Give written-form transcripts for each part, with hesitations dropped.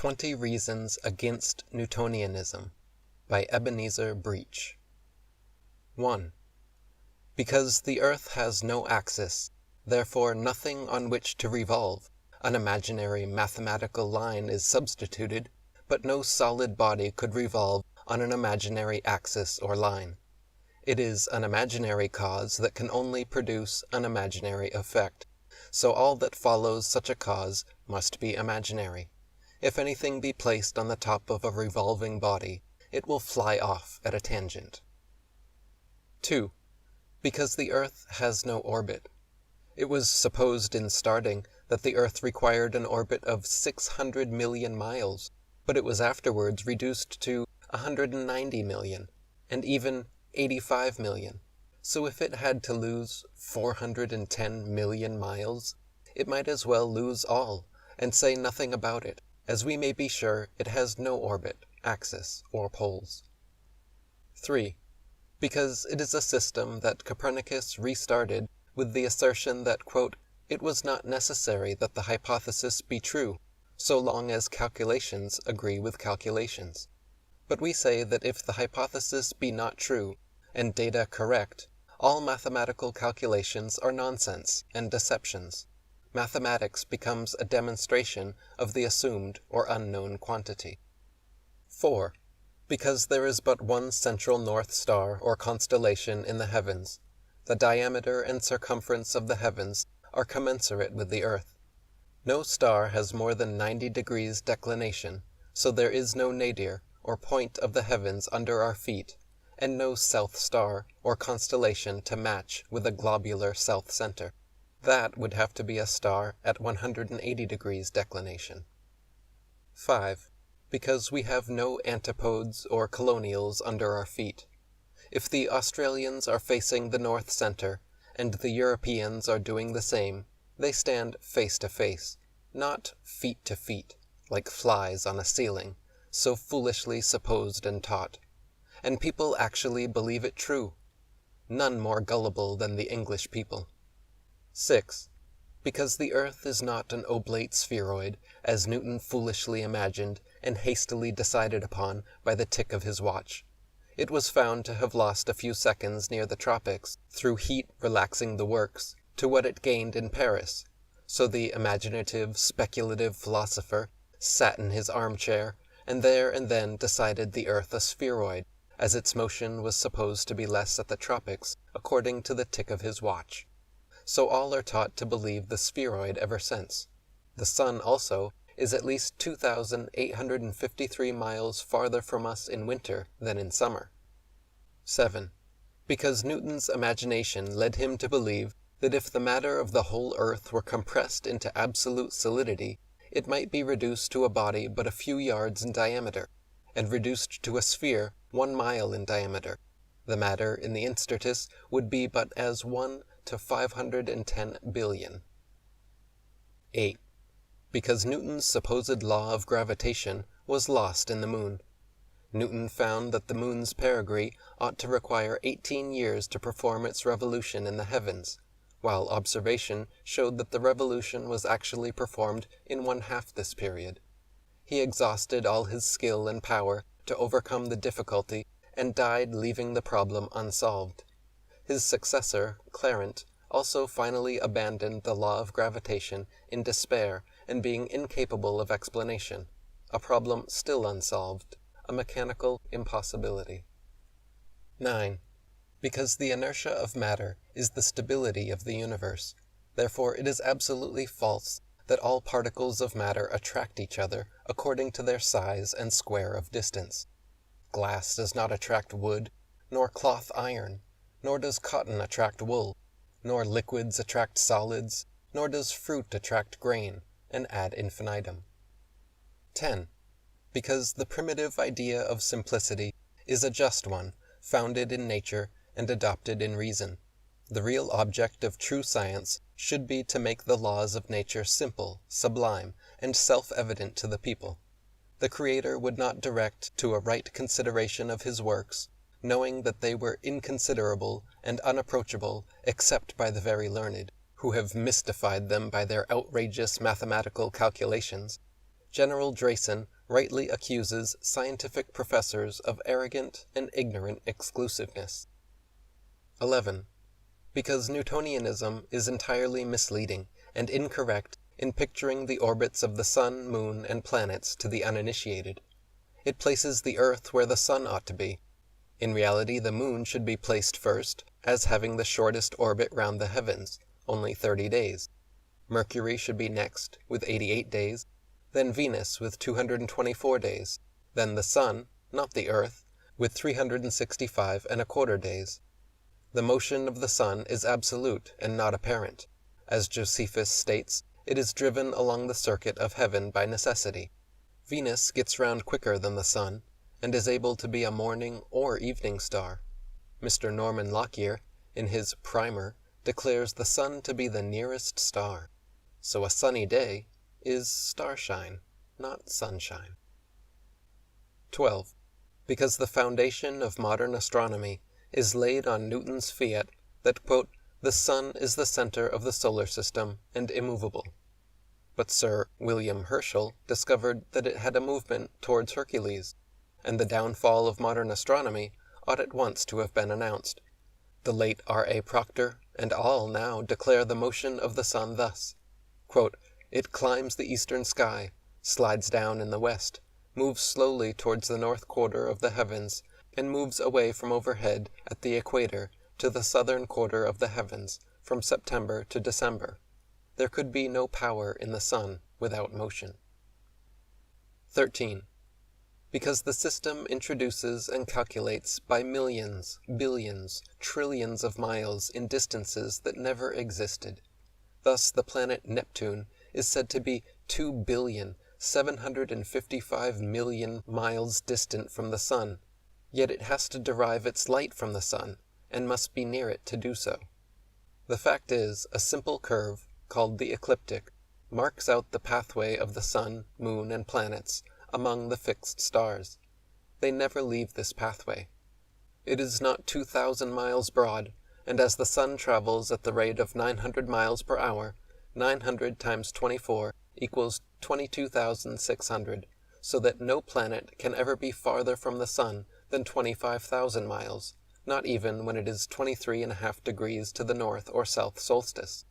20 Reasons Against Newtonianism by Ebenezer 1. Because the earth has no axis, therefore nothing on which to revolve, an imaginary mathematical line is substituted, but no solid body could revolve on an imaginary axis or line. It is an imaginary cause that can only produce an imaginary effect, so all that follows such a cause must be imaginary. If anything be placed on the top of a revolving body, it will fly off at a tangent. 2. Because the earth has no orbit. It was supposed in starting that the earth required an orbit of 600 million miles, but it was afterwards reduced to 190 million, and even 85 million. So if it had to lose 410 million miles, it might as well lose all, and say nothing about it, as we may be sure it has no orbit, axis, or poles. 3. Because it is a system that Copernicus restarted with the assertion that, quote, it was not necessary that the hypothesis be true, so long as calculations agree with calculations. But we say that if the hypothesis be not true, and data correct, all mathematical calculations are nonsense and deceptions. Mathematics becomes a demonstration of the assumed or unknown quantity. 4. Because there is but one central north star or constellation in the heavens. The diameter and circumference of the heavens are commensurate with the earth. No star has more than 90 degrees declination, so there is no nadir, or point of the heavens under our feet, and no south star or constellation to match with a globular south center. That would have to be a star at 180 degrees declination. 5. Because we have no antipodes or colonials under our feet. If the Australians are facing the north center, and the Europeans are doing the same, they stand face to face, not feet to feet, like flies on a ceiling, so foolishly supposed and taught. And people actually believe it true. None more gullible than the English people. 6. Because the earth is not an oblate spheroid, as Newton foolishly imagined and hastily decided upon by the tick of his watch. It was found to have lost a few seconds near the tropics, through heat relaxing the works, to what it gained in Paris. So the imaginative, speculative philosopher sat in his armchair, and there and then decided the earth a spheroid, as its motion was supposed to be less at the tropics, according to the tick of his watch. So all are taught to believe the spheroid ever since. The sun also is at least 2,853 miles farther from us in winter than in summer. 7. Because Newton's imagination led him to believe that if the matter of the whole earth were compressed into absolute solidity, it might be reduced to a body but a few yards in diameter, and reduced to a sphere 1 mile in diameter. The matter in the Instatus would be but as 1 to 510 billion. 8. Because Newton's supposed law of gravitation was lost in the moon. Newton found that the moon's perigee ought to require 18 years to perform its revolution in the heavens, while observation showed that the revolution was actually performed in 1/2 this period. He exhausted all his skill and power to overcome the difficulty, and died leaving the problem unsolved. His successor, Clarent, also finally abandoned the law of gravitation in despair and being incapable of explanation, a problem still unsolved, a mechanical impossibility. 9. Because the inertia of matter is the stability of the universe, therefore it is absolutely false that all particles of matter attract each other according to their size and square of distance. Glass does not attract wood, nor cloth iron, nor does cotton attract wool, nor liquids attract solids, nor does fruit attract grain, and ad infinitum. 10. Because the primitive idea of simplicity is a just one, founded in nature and adopted in reason. The real object of true science should be to make the laws of nature simple, sublime, and self-evident to the people. The Creator would not direct to a right consideration of his works, knowing that they were inconsiderable and unapproachable except by the very learned, who have mystified them by their outrageous mathematical calculations. General Drayson rightly accuses scientific professors of arrogant and ignorant exclusiveness. 11. Because Newtonianism is entirely misleading and incorrect in picturing the orbits of the sun, moon, and planets to the uninitiated. It places the Earth where the sun ought to be. In reality, the moon should be placed first, as having the shortest orbit round the heavens, only 30 days. Mercury should be next, with 88 days, then Venus with 224 days, then the sun, not the Earth, with 365¼ days. The motion of the sun is absolute and not apparent. As Josephus states, it is driven along the circuit of heaven by necessity. Venus gets round quicker than the sun, and is able to be a morning or evening star. Mr. Norman Lockyer, in his Primer, declares the sun to be the nearest star. So a sunny day is starshine, not sunshine. 12. Because the foundation of modern astronomy is laid on Newton's fiat that, quote, the sun is the center of the solar system and immovable. But Sir William Herschel discovered that it had a movement towards Hercules, and the downfall of modern astronomy ought at once to have been announced. The late R.A. Proctor and all now declare the motion of the sun thus, quote, it climbs the eastern sky, slides down in the west, moves slowly towards the north quarter of the heavens, and moves away from overhead at the equator to the southern quarter of the heavens, from September to December. There could be no power in the sun without motion. 13. Because the system introduces and calculates by millions, billions, trillions of miles in distances that never existed. Thus the planet Neptune is said to be 2,755,000,000 miles distant from the sun, yet it has to derive its light from the sun, and must be near it to do so. The fact is, a simple curve, called the ecliptic, marks out the pathway of the sun, moon, and planets among the fixed stars. They never leave this pathway. It is not 2,000 miles broad, and as the sun travels at the rate of 900 miles per hour, 900 times 24 equals 22,600, so that no planet can ever be farther from the sun than 25,000 miles, not even when it is 23½ degrees to the north or south solstice.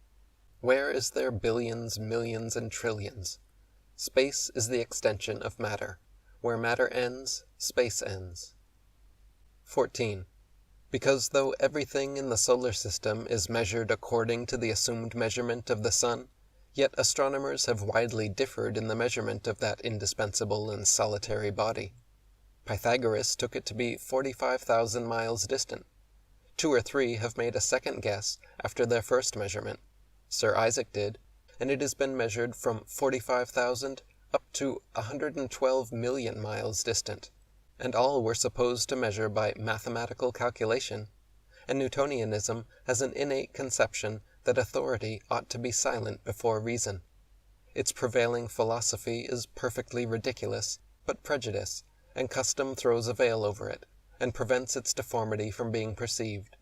Where is there billions, millions, and trillions? Space is the extension of matter. Where matter ends, space ends. 14. Because though everything in the solar system is measured according to the assumed measurement of the sun, yet astronomers have widely differed in the measurement of that indispensable and solitary body. Pythagoras took it to be 45,000 miles distant. 2 or 3 have made a second guess after their first measurement. Sir Isaac did, and it has been measured from 45,000 up to 112 million miles distant, and all were supposed to measure by mathematical calculation, and Newtonianism has an innate conception that authority ought to be silent before reason. Its prevailing philosophy is perfectly ridiculous, but prejudice, and custom throws a veil over it, and prevents its deformity from being perceived.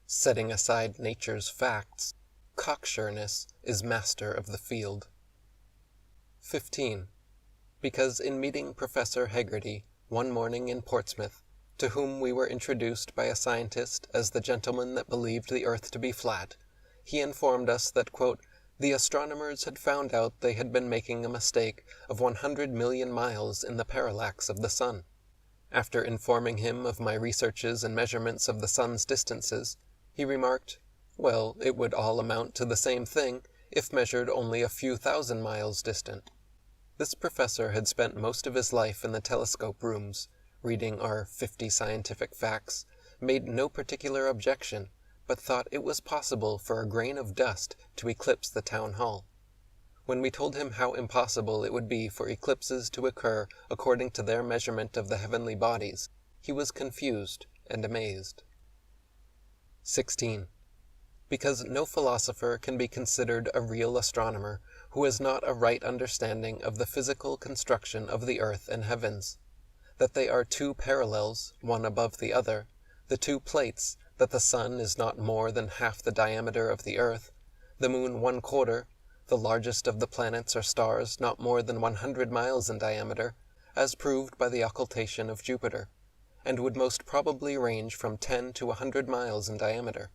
Setting aside nature's facts, cocksureness is master of the field. 15. Because in meeting Professor Hegarty one morning in Portsmouth, to whom we were introduced by a scientist as the gentleman that believed the earth to be flat, he informed us that, quote, the astronomers had found out they had been making a mistake of 100 million miles in the parallax of the sun. After informing him of my researches and measurements of the sun's distances, he remarked, well, it would all amount to the same thing if measured only a few thousand miles distant. This professor had spent most of his life in the telescope rooms, reading our 50 scientific facts, made no particular objection, but thought it was possible for a grain of dust to eclipse the town hall. When we told him how impossible it would be for eclipses to occur according to their measurement of the heavenly bodies, he was confused and amazed. 16. Because no philosopher can be considered a real astronomer who has not a right understanding of the physical construction of the earth and heavens, that they are 2 parallels, one above the other, the 2 plates, that the sun is not more than half the diameter of the earth, the moon 1/4, the largest of the planets or stars not more than 100 miles in diameter, as proved by the occultation of Jupiter, and would most probably range from 10 to 100 miles in diameter.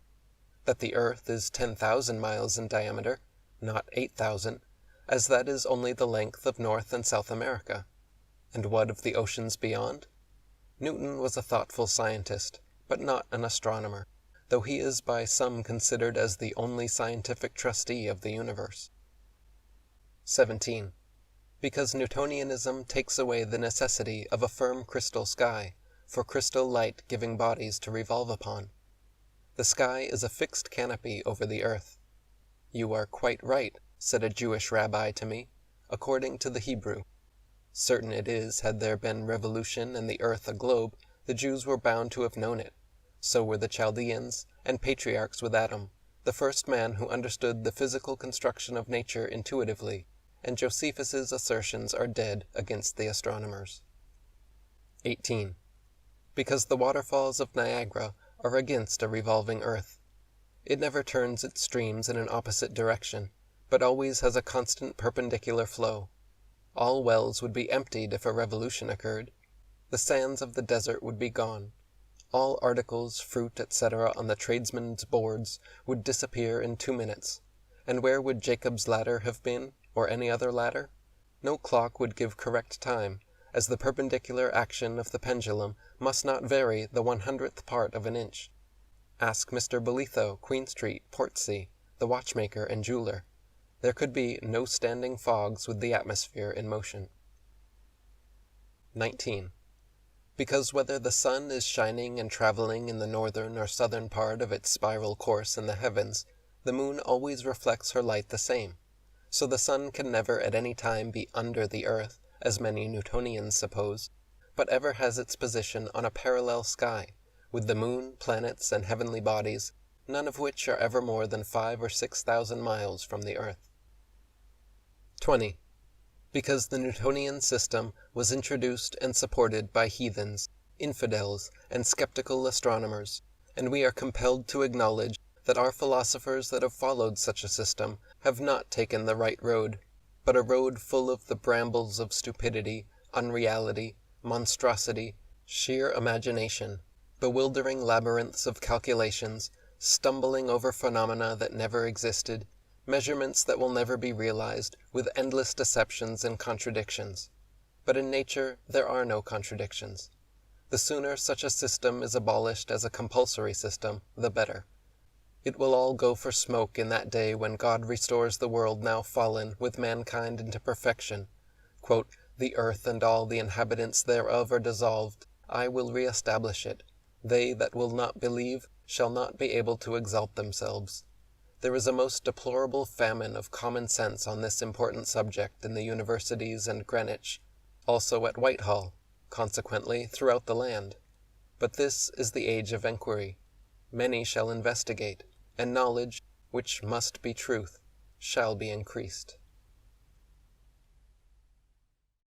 That the earth is 10,000 miles in diameter, not 8,000, as that is only the length of North and South America. And what of the oceans beyond? Newton was a thoughtful scientist, but not an astronomer, though he is by some considered as the only scientific trustee of the universe. 17. Because Newtonianism takes away the necessity of a firm crystal sky, for crystal light-giving bodies to revolve upon. The sky is a fixed canopy over the earth. "You are quite right," said a Jewish rabbi to me, "according to the Hebrew." Certain it is, had there been revolution and the earth a globe, the Jews were bound to have known it. So were the Chaldeans, and patriarchs with Adam, the first man who understood the physical construction of nature intuitively, and Josephus's assertions are dead against the astronomers. 18. Because the waterfalls of Niagara are against a revolving earth. It never turns its streams in an opposite direction, but always has a constant perpendicular flow. All wells would be emptied if a revolution occurred. The sands of the desert would be gone. All articles, fruit, etc. on the tradesmen's boards would disappear in 2 minutes. And where would Jacob's ladder have been, or any other ladder? No clock would give correct time, as the perpendicular action of the pendulum must not vary the 100th part of an inch. Ask Mr. Bolitho, Queen Street, Portsea, the watchmaker and jeweler. There could be no standing fogs with the atmosphere in motion. 19. Because whether the sun is shining and traveling in the northern or southern part of its spiral course in the heavens, the moon always reflects her light the same. So the sun can never at any time be under the earth, as many Newtonians suppose, but ever has its position on a parallel sky, with the moon, planets, and heavenly bodies, none of which are ever more than 5,000 or 6,000 miles from the earth. 20. Because the Newtonian system was introduced and supported by heathens, infidels, and skeptical astronomers, and we are compelled to acknowledge that our philosophers that have followed such a system have not taken the right road, but a road full of the brambles of stupidity, unreality, monstrosity, sheer imagination, bewildering labyrinths of calculations, stumbling over phenomena that never existed, measurements that will never be realized, with endless deceptions and contradictions. But in nature there are no contradictions. The sooner such a system is abolished as a compulsory system, the better. It will all go for smoke in that day when God restores the world now fallen with mankind into perfection. Quote, "The earth and all the inhabitants thereof are dissolved. I will re-establish it. They that will not believe shall not be able to exalt themselves." There is a most deplorable famine of common sense on this important subject in the universities and Greenwich, also at Whitehall, consequently throughout the land. But this is the age of enquiry. Many shall investigate, and knowledge, which must be truth, shall be increased.